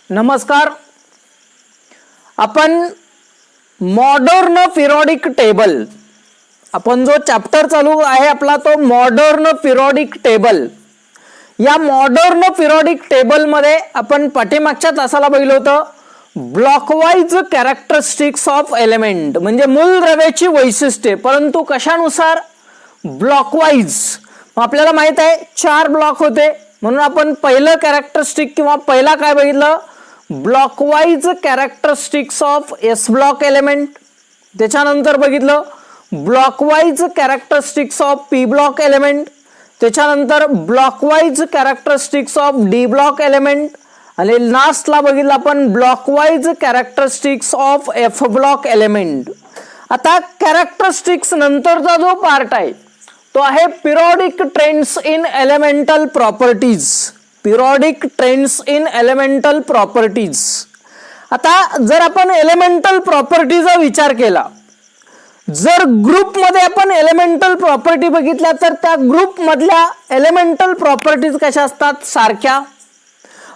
नमस्कार. आपण modern periodic table, आपण जो चॅप्टर चालू आहे आपला तो मॉडर्न पिरियोडिक टेबल. या मॉडर्न पिरियोडिक टेबल मध्ये आपण पाठीमागच्या तासाला बघितलं होतं ब्लॉकवाइज कॅरेक्टरिस्टिक्स ऑफ एलिमेंट, म्हणजे मूलद्रव्याची वैशिष्ट्ये, परंतु कशानुसार? ब्लॉकवाइज. आपल्याला माहित आहे 4 ब्लॉक होते, म्हणून आपण पहिलं कॅरेक्टरिस्टिक किंवा पहिला काय बघितलं? Blockwise characteristics of S block element. त्याच्यानंतर बघितलं blockwise characteristics of P block element. त्याच्यानंतर blockwise characteristics of D block element. आणि लास्टला बघितलं आपण blockwise characteristics of F block element. आता कॅरेक्टरिस्टिक्स नंतरचा जो पार्ट आहे तो आहे periodic trends in elemental properties. Periodic trends in elemental properties. आता जर आपण एलिमेंटल प्रॉपर्टीचा विचार केला, जर ग्रुप मध्ये आपण एलिमेंटल प्रॉपर्टी बघितल्या तर त्या ग्रुप मधल्या एलिमेंटल प्रॉपर्टीज कशा असतात? सारख्या.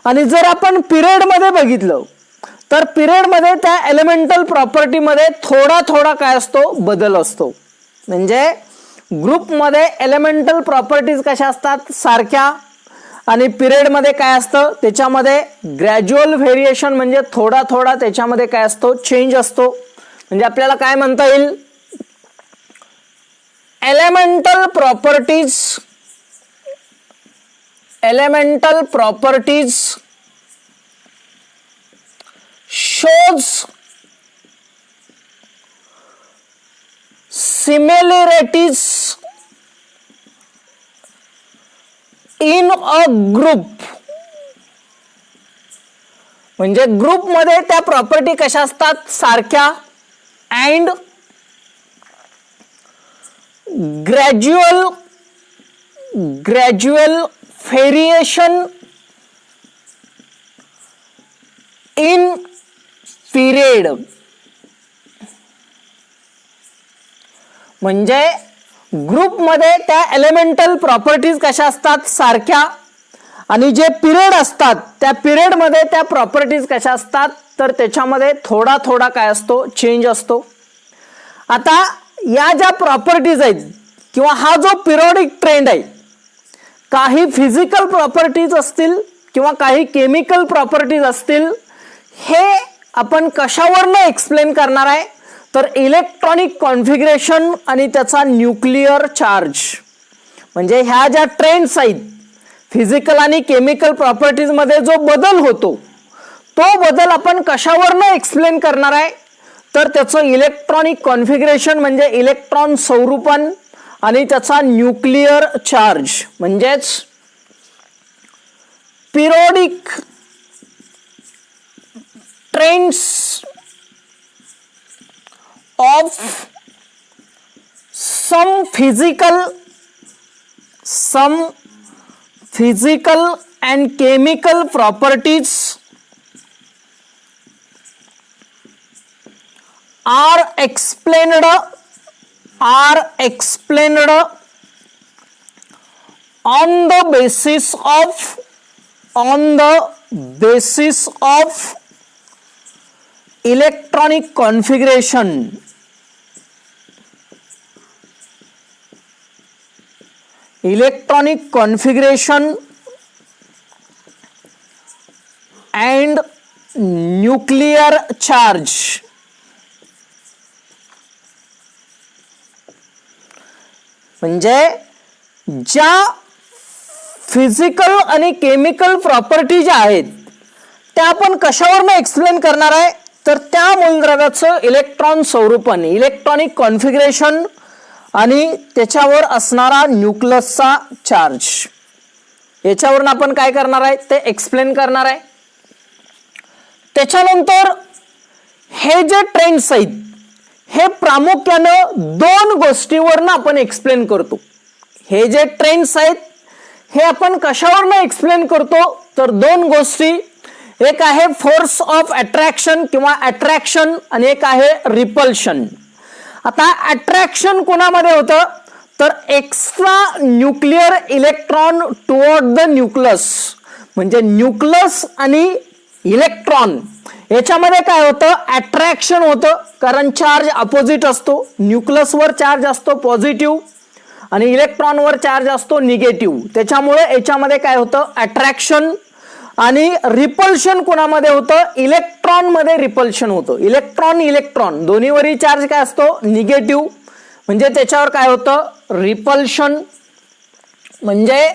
आणि जर आपण पिरियड मध्ये बघितलं तर पिरियड मध्ये त्या एलिमेंटल प्रॉपर्टी मध्ये थोडा थोडा काय असतो? बदल असतो. म्हणजे ग्रुप मध्ये एलिमेंटल प्रॉपर्टीज कशा असतात? सारख्या. आणि पिरियड मध्ये काय असतं? त्याच्यामध्ये ग्रॅज्युअल व्हेरिएशन, म्हणजे थोडा थोडा त्याच्यामध्ये काय असतो? चेंज असतो. म्हणजे आपल्याला काय म्हणता येईल? Elemental properties shows similarities in a group. म्हणजे ग्रुप मध्ये त्या प्रॉपर्टी कशा असतात? सारख्या. And gradual variation in period. म्हणजे ग्रुप मध्ये त्या एलिमेंटल प्रॉपर्टीज कशा असतात? सारख्या. आणि जे पिरियड असतात त्या पिरियड मध्ये त्या प्रॉपर्टीज कशा असतात? तर त्याच्यामध्ये थोडा थोडा काय असतो? चेंज असतो. आता या ज्या प्रॉपर्टीज आहेत किंवा हा जो पिरियोडिक ट्रेंड आहे, काही फिजिकल प्रॉपर्टीज असतील किंवा काही केमिकल प्रॉपर्टीज असतील, हे आपण कशावरनं एक्सप्लेन करणार आहे? तर इलेक्ट्रॉनिक कॉन्फिगरेशन आणि त्याचा न्यूक्लिअर चार्ज. म्हणजे ह्या ज्या ट्रेंड्स आहेत फिजिकल आणि केमिकल प्रॉपर्टीज मध्ये जो बदल होतो तो बदल आपण कशावरनं एक्सप्लेन करणार आहे? तर त्याचं इलेक्ट्रॉनिक कॉन्फिगरेशन म्हणजे इलेक्ट्रॉन स्वरूपन आणि त्याचा न्यूक्लिअर चार्ज. म्हणजेच periodic trends of some physical and chemical properties are explained on the basis of electronic configuration. Electronic configuration and nuclear charge. म्हणजे ज्या फिजिकल आणि केमिकल प्रॉपर्टी ज्या आहेत त्या आपण कशावरनं एक्सप्लेन करणार आहे? तर त्या मूलद्रव्याचं इलेक्ट्रॉन स्वरूपन, इलेक्ट्रॉनिक कॉन्फिगरेशन आणि त्याच्यावर असणारा न्यूक्लियसचा चार्ज, याच्यावरून आपण काय करणार आहे? ते एक्सप्लेन करणार आहे. त्याच्यानंतर हे जे ट्रेंड्स आहेत हे प्रामुख्यानं 2 गोष्टीवरनं आपण एक्सप्लेन करतो. हे जे ट्रेंड्स आहेत हे आपण कशावरनं एक्सप्लेन करतो? तर 2 गोष्टी. एक आहे फोर्स ऑफ अट्रॅक्शन किंवा अट्रॅक्शन आणि एक आहे रिपल्शन. आता अट्रॅक्शन कोणामध्ये होतं? तर extra nuclear electron toward the nucleus, म्हणजे न्यूक्लियस आणि इलेक्ट्रॉन याच्यामध्ये काय होतं, अट्रॅक्शन होतं, कारण चार्ज अपोजिट असतो. न्यूक्लियसवर चार्ज असतो पॉझिटिव्ह आणि इलेक्ट्रॉनवर चार्ज असतो निगेटिव्ह. त्याच्यामुळे याच्यामध्ये काय होतं, अट्रॅक्शन आणि रिपल्शन कोणामध्ये होतं, इलेक्ट्रॉन मध्ये रिपल्शन होतं. इलेक्ट्रॉन इलेक्ट्रॉन दोन्हीवरही चार्ज काय असतो, निगेटिव्ह, म्हणजे त्याच्यावर काय होतं, रिपल्शन. म्हणजे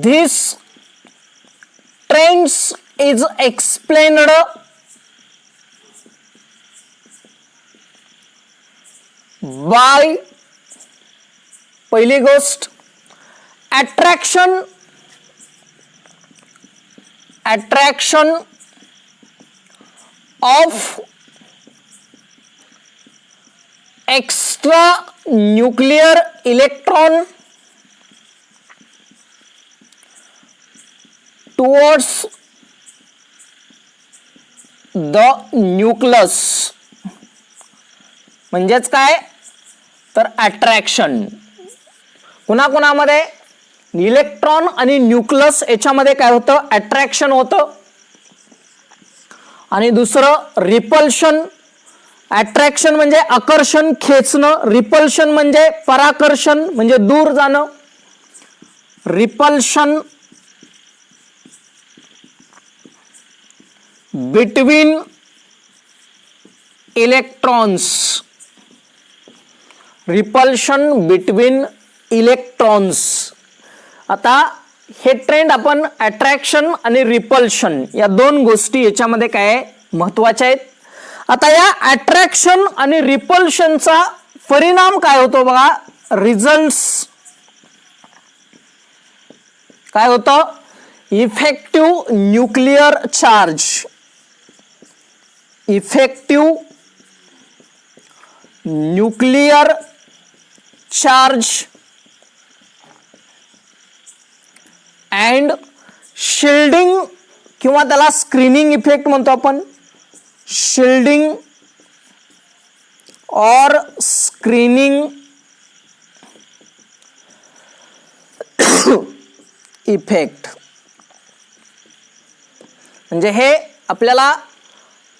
this trends is explained bye, पहिली गोष्ट attraction of extra nuclear electron towards the nucleus. म्हणजेच काय तर अट्रॅक्शन कुणाकुणामध्ये, इलेक्ट्रॉन आणि न्यूक्लियस याच्यामध्ये काय होतं, अट्रॅक्शन होतं. आणि दुसरं रिपल्शन. अट्रॅक्शन म्हणजे आकर्षण, खेचणं. रिपल्शन म्हणजे पराकर्षण, म्हणजे दूर जाणं. Repulsion between electrons. Repulsion between electrons. आता हे ट्रेंड आपण अट्रॅक्शन आणि रिपल्शन या दोन गोष्टी याच्यामध्ये काय महत्वाच्या आहेत. आता या अट्रॅक्शन आणि रिपल्शनचा परिणाम काय होतो बघा, रिझल्ट्स काय होतं, effective nuclear charge. Effective nuclear charge and shielding किंवा त्याला स्क्रीनिंग इफेक्ट म्हणतो आपण. शिल्डिंग और स्क्रीनिंग इफेक्ट. म्हणजे हे आपल्याला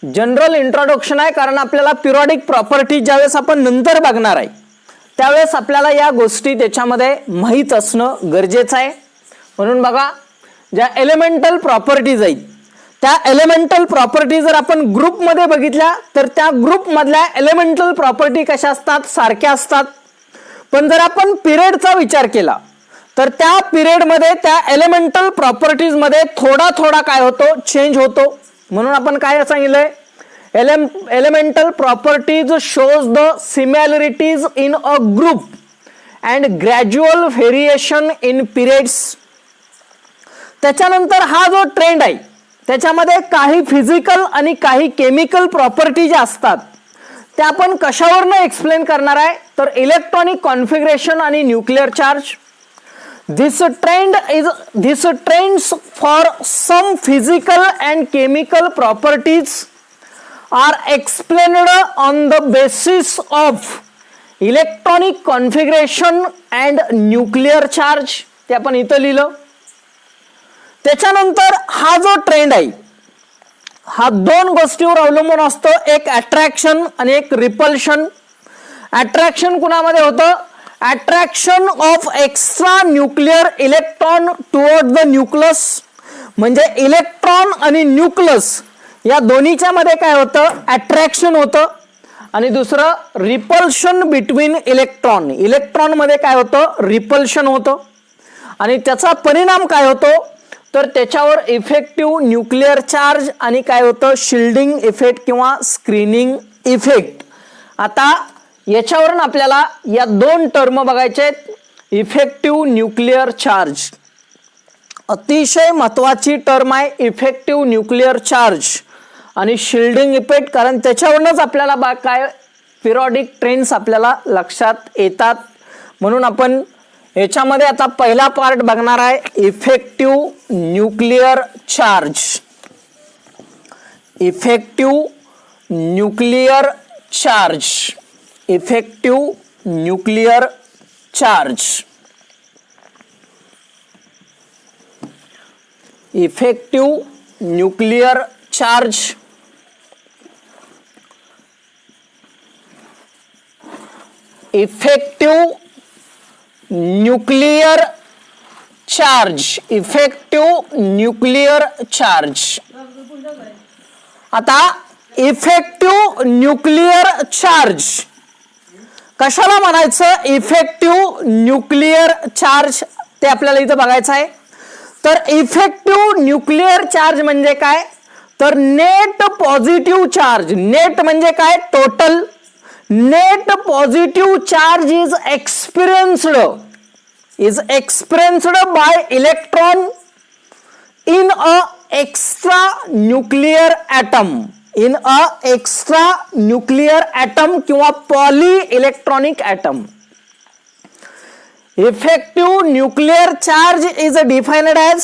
जनरल इंट्रोडक्शन आहे, कारण आपल्याला पिरियडिक प्रॉपर्टी ज्यावेळेस आपण नंतर बघणार आहे त्यावेळेस आपल्याला या गोष्टी त्याच्यामध्ये माहीत असणं गरजेचं आहे. म्हणून बघा, ज्या एलिमेंटल प्रॉपर्टीज आहेत त्या एलिमेंटल प्रॉपर्टी जर आपण ग्रुपमध्ये बघितल्या तर त्या ग्रुपमधल्या एलिमेंटल प्रॉपर्टी कशा असतात, सारख्या असतात. पण जर आपण पिरियडचा विचार केला तर त्या पिरियडमध्ये त्या एलिमेंटल प्रॉपर्टीज मध्ये थोडा थोडा काय होतो, चेंज होतो. म्हणून आपण काय सांगितलंय, elemental properties shows the similarities in a group and gradual variation in periods. त्याच्यानंतर हा जो ट्रेंड आहे त्याच्यामध्ये काही फिजिकल आणि काही केमिकल प्रॉपर्टी ज्या असतात त्या आपण कशावरनं एक्सप्लेन करणार आहे, तर इलेक्ट्रॉनिक कॉन्फिगरेशन आणि nuclear charge. This trends for some physical and chemical properties are explained on the basis of electronic configuration and nuclear charge. ते आपण इथं लिहिलं. त्याच्यानंतर हा जो ट्रेंड आहे हा दोन गोष्टीवर अवलंबून असतो, एक अट्रॅक्शन आणि एक रिपल्शन. अट्रॅक्शन कुणामध्ये होतं, attraction of extra nuclear electron toward the nucleus. म्हणजे इलेक्ट्रॉन आणि न्यूक्लियस या दोन्हीच्या मध्ये काय होतं, अट्रॅक्शन होतं. आणि दुसरं रिपल्शन बिटवीन इलेक्ट्रॉन. इलेक्ट्रॉन मध्ये काय होतं, रिपल्शन होतं. आणि त्याचा परिणाम काय होतो, तर त्याच्यावर इफेक्टिव्ह न्यूक्लियर चार्ज आणि काय होतं, शिल्डिंग इफेक्ट किंवा स्क्रीनिंग इफेक्ट. आता याच्यावरून आपल्याला या दोन टर्म बघायचे आहेत. इफेक्टिव्ह न्यूक्लियर चार्ज अतिशय महत्वाची टर्म आहे, इफेक्टिव्ह न्यूक्लियर चार्ज आणि शिल्डिंग इफेक्ट, कारण त्याच्यावरूनच आपल्याला काय पिरियडिक ट्रेंड्स आपल्याला लक्षात येतात. म्हणून आपण याच्यामध्ये आता पहिला पार्ट बघणार आहे, effective nuclear charge. Effective nuclear charge. Effective nuclear charge. Effective nuclear charge effective nuclear charge, effective nuclear charge. आता इफेक्टिव्ह न्यूक्लियर चार्ज कशाला म्हणायचं? इफेक्टिव्ह न्यूक्लियर चार्ज ते आपल्याला इथं बघायचं आहे. तर इफेक्टिव्ह न्यूक्लियर चार्ज म्हणजे काय? तर नेट पॉझिटिव्ह चार्ज. नेट म्हणजे काय? Total. Net positive charge is experienced by electron in a extra nuclear atom, in a extra nuclear atom किंवा poly electronic atom. Effective nuclear charge is defined as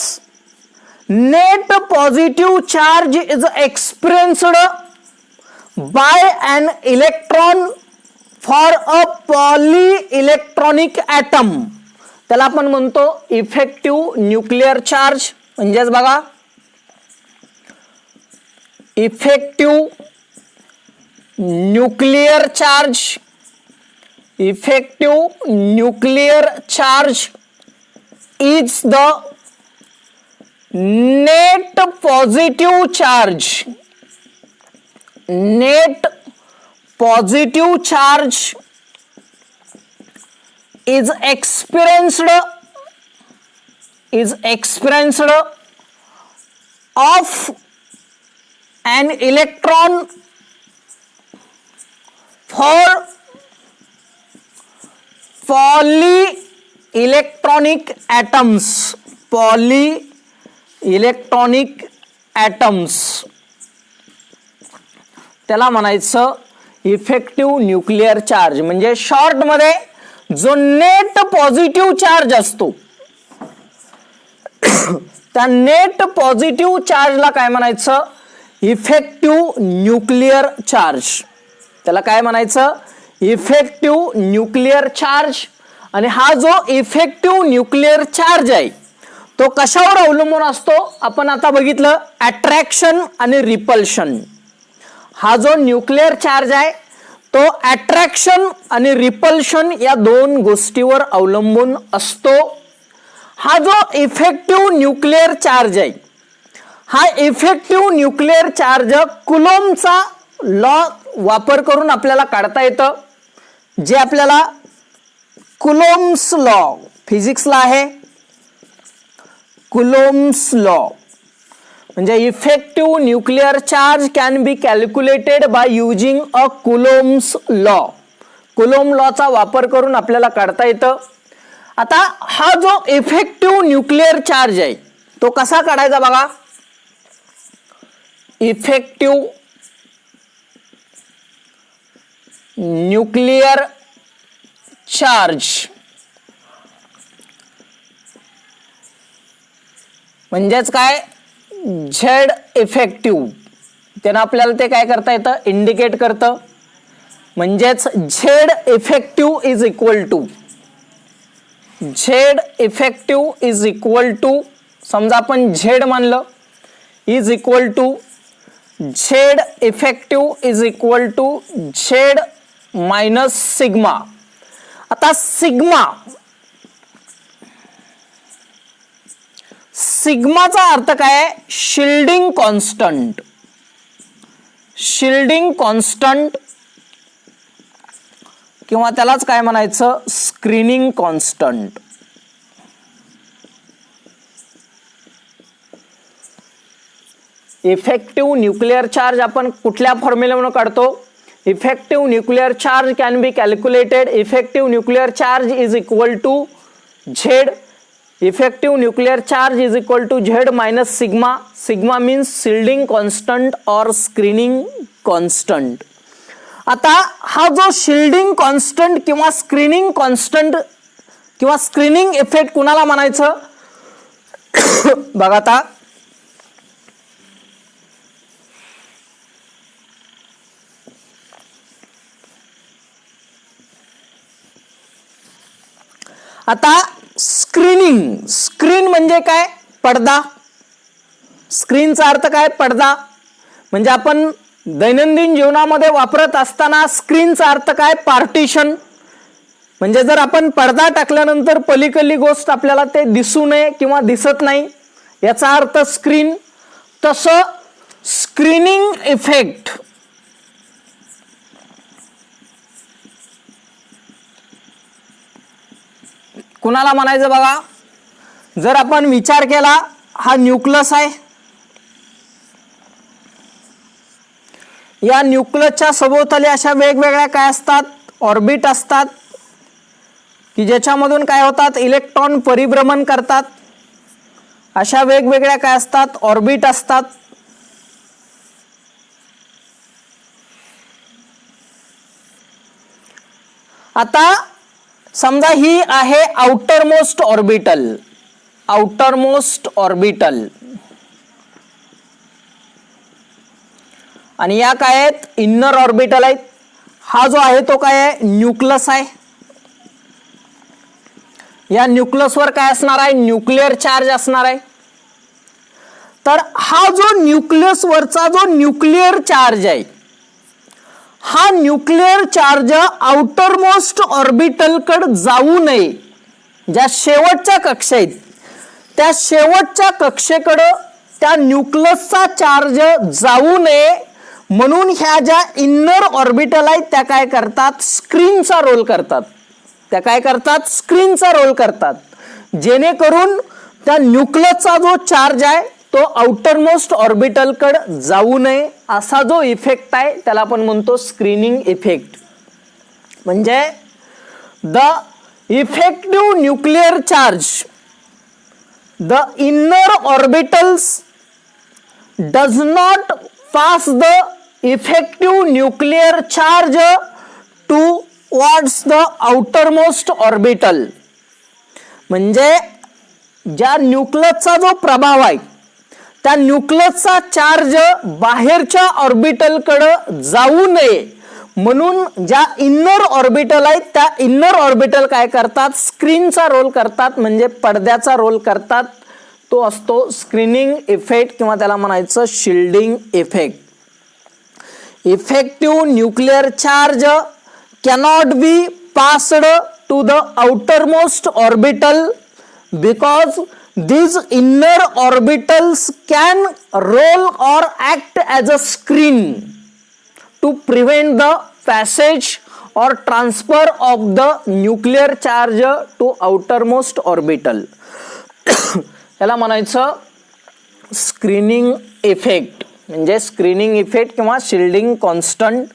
net positive charge is experienced by an electron for a polyelectronic atom. त्याला आपण म्हणतो effective nuclear charge. म्हणजेच बघा, effective nuclear charge, effective nuclear charge is the net positive charge, net positive charge is experienced of an electron for polyelectronic atoms, polyelectronic atoms. त्याला म्हणायचं effective nuclear charge. म्हणजे short मध्ये जो net positive charge असतो त्या net positive चार्जला काय म्हणायचं? Effective nuclear charge. त्याला काय म्हणायचं? Effective nuclear charge. आणि हा जो इफेक्टिव्ह न्यूक्लियर चार्ज आहे तो कशावर अवलंबून असतो? आपण आता बघितलं अट्रॅक्शन आणि रिपल्शन. हा जो न्यूक्लियर चार्ज आहे तो अट्रॅक्शन आणि रिपल्शन या दोन गोष्टीवर अवलंबून असतो. हा जो इफेक्टिव्ह न्यूक्लियर चार्ज आहे हा इफेक्टिव्ह न्यूक्लियर चार्ज कुलोम्बचा लॉ वापर करून आपल्याला काढता येतं. जे आपल्याला कुलोम्ब्स लॉ फिजिक्सला आहे. कुलोम्ब्स लॉ म्हणजे effective nuclear charge can be calculated by using a Coulomb's law. Coulomb लॉचा वापर करून आपल्याला काढता येतं. आता हा जो इफेक्टिव्ह न्यूक्लियर चार्ज आहे तो कसा काढायचा बघा. इफेक्टिव्ह न्यूक्लियर चार्ज म्हणजेच काय? Z effective. त्यानं आपल्याला ते काय करता येतं? इंडिकेट करतं. म्हणजेच Z effective is equal to, Z effective is equal to, समजा आपण झेड मानलं, is equal to Z effective is equal to Z minus sigma. आता सिग्माचा अर्थ काय? Shielding constant. शिल्डिंग कॉन्स्टंट किंवा त्यालाच काय म्हणायचं? Screening constant. Effective nuclear charge आपण कुठल्या फॉर्म्युल्यावरून काढतो? Effective nuclear charge can be calculated. Effective nuclear charge is equal to Z. Effective nuclear charge is equal to Z minus sigma. Sigma means shielding constant or screening constant. आता हा जो shielding constant किंवा screening constant किंवा screening effect कुणाला म्हणायचं? बघा आता आता स्क्रीनिंग. स्क्रीन म्हणजे काय? पडदा. स्क्रीनचा अर्थ काय? पडदा. म्हणजे आपण दैनंदिन जीवनामध्ये वापरत असताना स्क्रीनचा अर्थ काय? पार्टिशन. म्हणजे जर आपण पडदा टाकल्यानंतर पलीकडली गोष्ट आपल्याला ते दिसू नये किंवा दिसत नाही, याचा अर्थ स्क्रीन. तसं स्क्रीनिंग इफेक्ट कुणाला म्हणायचं बघा? जर आपण विचार केला, हा न्यूक्लियस आहे, या न्यूक्लियसच्या सभोवताली अशा वेगवेगळ्या काय असतात? ऑर्बिट असतात, की ज्याच्यामधून काय होतात? इलेक्ट्रॉन परिभ्रमण करतात. अशा वेगवेगळ्या काय असतात? ऑर्बिट असतात. आता समजा ही आहे outer most orbital. Outer most orbital आणि या काय आहेत? इनर ऑर्बिटल आहेत. हा जो आहे तो काय आहे? न्यूक्लियस आहे. या न्यूक्लियसवर काय असणार आहे? न्यूक्लिअर चार्ज असणार आहे. तर हा जो न्यूक्लियस वरचा जो न्यूक्लिअर चार्ज आहे, हा nuclear charge outer most orbital कडे जाऊ नये. ज्या शेवटच्या कक्षा आहेत त्या शेवटच्या कक्षेकडे त्या न्यूक्लियसचा चार्ज जाऊ नये म्हणून ह्या ज्या इनर ऑर्बिटल आहेत त्या काय करतात? स्क्रीनचा रोल करतात. त्या काय करतात? स्क्रीनचा रोल करतात, जेणेकरून त्या न्यूक्लियसचा जो चार्ज आहे तो आउटर मोस्ट ऑर्बिटल कडे जाऊ नये. असा जो इफेक्ट आहे त्याला आपण म्हणतो स्क्रीनिंग इफेक्ट. म्हणजे the effective nuclear charge, the inner orbitals does not pass the effective nuclear charge towards the outermost orbital. म्हणजे ज्या न्यूक्लियसचा जो प्रभाव आहे त्या न्यूक्लियसचा चार्ज बाहेरच्या ऑर्बिटल कडे जाऊ नये म्हणून ज्या इनर ऑर्बिटल आहेत त्या इनर ऑर्बिटल काय करतात? स्क्रीनचा रोल करतात, म्हणजे पडद्याचा रोल करतात. तो असतो स्क्रीनिंग इफेक्ट किंवा त्याला म्हणायचं shielding effect. Effective nuclear charge cannot be passed to the outermost orbital because these inner orbitals can roll or act as a screen to prevent the passage or transfer of the nuclear charge to outermost orbital. याला म्हणायचं screening effect, म्हणजे screening effect किंवा shielding constant.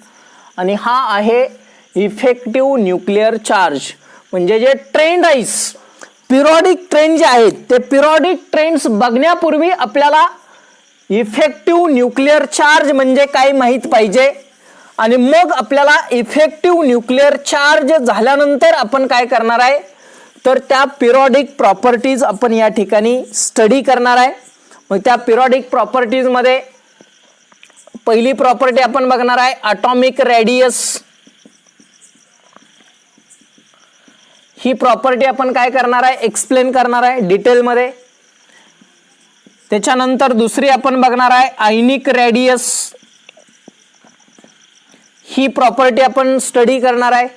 आणि हा आहे effective nuclear charge. म्हणजे जे trend आहे, पिरियॉडिक ट्रेंड जे आहेत ते पिरियॉडिक ट्रेंड्स बघण्यापूर्वी आपल्याला इफेक्टिव्ह न्यूक्लिअर चार्ज म्हणजे काय माहित पाहिजे. आणि मग आपल्याला इफेक्टिव्ह न्यूक्लिअर चार्ज झाल्यानंतर आपण काय करणार आहे, तर त्या पिरियॉडिक प्रॉपर्टीज आपण या ठिकाणी स्टडी करणार आहे. मग त्या पिरियॉडिक प्रॉपर्टीज मध्ये पहिली प्रॉपर्टी आपण बघणार आहे ॲटॉमिक रेडियस. ही प्रॉपर्टी आपण काय करणार आहे? एक्सप्लेन करणार आहे डिटेल मध्ये. त्याच्यानंतर दुसरी आपण बघणार आहे आयनिक रेडियस. ही प्रॉपर्टी आपण स्टडी करणार आहे.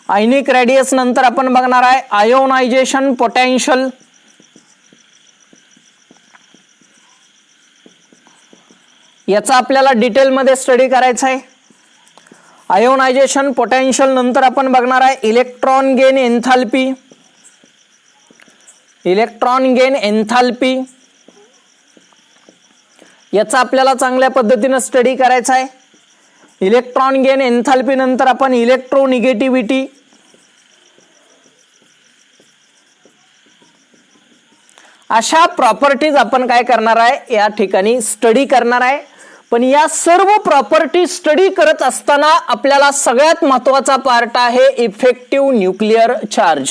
आयनिक रेडियस नंतर आपण बघणार आहे आयोनायझेशन पोटेन्शियल. याचा आपल्याला डिटेल मध्ये स्टडी करायचा आहे. आयोनायझेशन पोटेन्शियल नंतर आपण बघणार आहे electron gain enthalpy. Electron gain enthalpy याचा आपल्याला चांगल्या पद्धतीने स्टडी करायचा आहे. इलेक्ट्रॉन गेन एन्थाल्पी नंतर आपण इलेक्ट्रोनिगेटिव्हिटी. अशा प्रॉपर्टीज आपण काय करणार आहे या ठिकाणी स्टडी करणार आहे. पण या सर्व प्रॉपर्टी स्टडी करत असताना आपल्याला सगळ्यात महत्त्वाचा पार्ट आहे effective nuclear charge.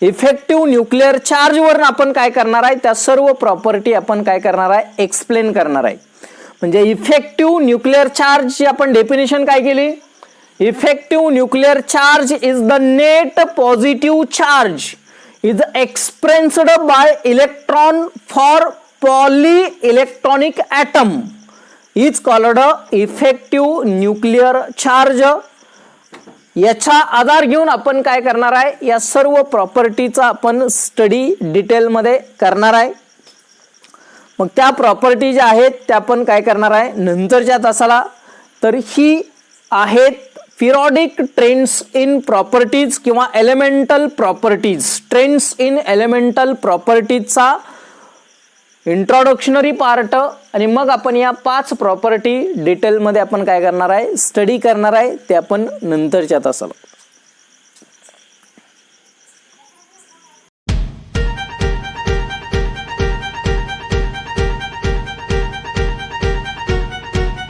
Effective nuclear charge वर आपण काय करणार आहे, त्या सर्व प्रॉपर्टी आपण काय करणार आहे, एक्सप्लेन करणार आहे. म्हणजे इफेक्टिव्ह न्यूक्लिअर चार्ज ची आपण डेफिनेशन काय केली, effective nuclear charge is the net positive charge is expressed by electron for poly electronic atom is called effective nuclear charge. याचा आधार घेऊन आपण काय करणार आहे, या सर्व प्रॉपर्टीचा आपण स्टडी डिटेलमध्ये करणार आहे. मग त्या प्रॉपर्टी ज्या आहेत त्या आपण काय करणार आहे नंतरच्या तासाला. तर ही आहेत पिरियडिक ट्रेंड्स इन प्रॉपर्टीज किंवा elemental properties. Trends in elemental प्रॉपर्टीजचा इंट्रोडक्शनरी पार्ट आणि मग आपण या 5 प्रॉपर्टी डिटेलमध्ये आपण काय करणार आहे स्टडी करणार आहे, ते आपण नंतरच्या तासाला.